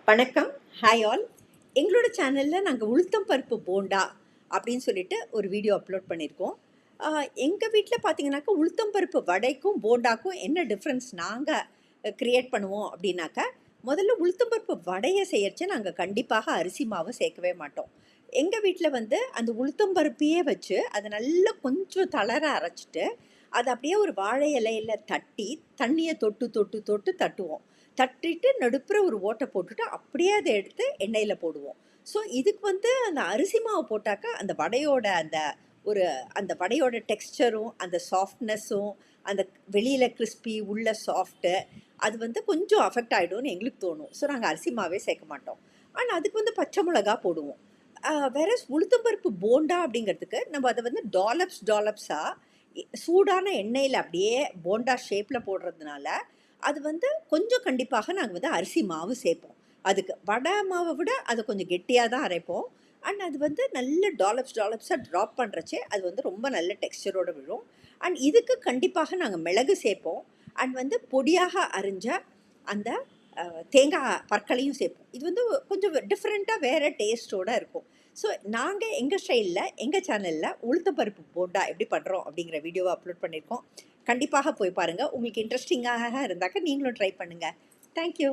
வணக்கம். Hi all. எங்களோட சேனலில் நாங்கள் உளுத்தம் பருப்பு போண்டா அப்படின்னு சொல்லிட்டு ஒரு வீடியோ அப்லோட் பண்ணியிருக்கோம். எங்கள் வீட்டில் பார்த்தீங்கன்னாக்கா உளுத்தம் பருப்பு வடைக்கும் போண்டாக்கும் என்ன டிஃப்ரென்ஸ் நாங்கள் க்ரியேட் பண்ணுவோம் அப்படின்னாக்கா, முதல்ல உளுத்தம் பருப்பு வடையை செய்யறச்சு நாங்கள் கண்டிப்பாக அரிசி மாவு சேர்க்கவே மாட்டோம். எங்கள் வீட்டில் வந்து அந்த உளுத்தம் பருப்பையே வச்சு அதை நல்லா கொஞ்சம் தளர அரைச்சிட்டு அதை அப்படியே ஒரு வாழை இலையில் தட்டி தண்ணியை தொட்டு தொட்டு தொட்டு தட்டுவோம். தட்டிட்டு நடுப்புற ஒரு ஓட்டை போட்டுட்டு அப்படியே அதை எடுத்து எண்ணெயில் போடுவோம். ஸோ இதுக்கு வந்து அந்த அரிசி மாவு போட்டாக்கா அந்த வடையோட அந்த வடையோட டெக்ஸ்சரும் அந்த சாஃப்ட்னஸும் அந்த வெளியில் கிறிஸ்பி உள்ள சாஃப்ட்டு அது வந்து கொஞ்சம் அஃபெக்ட் ஆகிடும்னு எங்களுக்கு தோணும். ஸோ நாங்கள் அரிசி மாவே சேர்க்க மாட்டோம். ஆனால் அதுக்கு வந்து பச்சை மிளகா போடுவோம். வேற உளுத்தம்பருப்பு போண்டா அப்படிங்கிறதுக்கு நம்ம அதை வந்து டாலப்ஸாக சூடான எண்ணெயில் அப்படியே போண்டா ஷேப்பில் போடுறதுனால அது வந்து கொஞ்சம் கண்டிப்பாக நாங்கள் வந்து அரிசி மாவு சேர்ப்போம். அதுக்கு வடை மாவை விட அதை கொஞ்சம் கெட்டியாக தான் அரைப்போம். அண்ட் அது வந்து நல்ல டாலப்ஸாக ட்ராப் பண்ணுறச்சே அது வந்து ரொம்ப நல்ல டெக்ஸ்சரோடு விழும். அண்ட் இதுக்கு கண்டிப்பாக நாங்கள் மிளகு சேர்ப்போம். அண்ட் வந்து பொடியாக அரிஞ்ச அந்த தேங்காய் பற்களையும் சேர்ப்போம். இது வந்து கொஞ்சம் டிஃப்ரெண்ட்டாக வேறு டேஸ்ட்டோடு இருக்கும். ஸோ நாங்கள் எங்கள் ஸ்டைலில் எங்கள் சேனலில் உளுத்தம்பருப்பு போண்டா எப்படி பண்ணுறோம் அப்படிங்கிற வீடியோவை அப்லோட் பண்ணியிருக்கோம். கண்டிப்பாக போய் பாருங்கள். உங்களுக்கு இன்ட்ரெஸ்டிங்காக இருந்தாக்க நீங்களும் ட்ரை பண்ணுங்கள். தேங்க்யூ.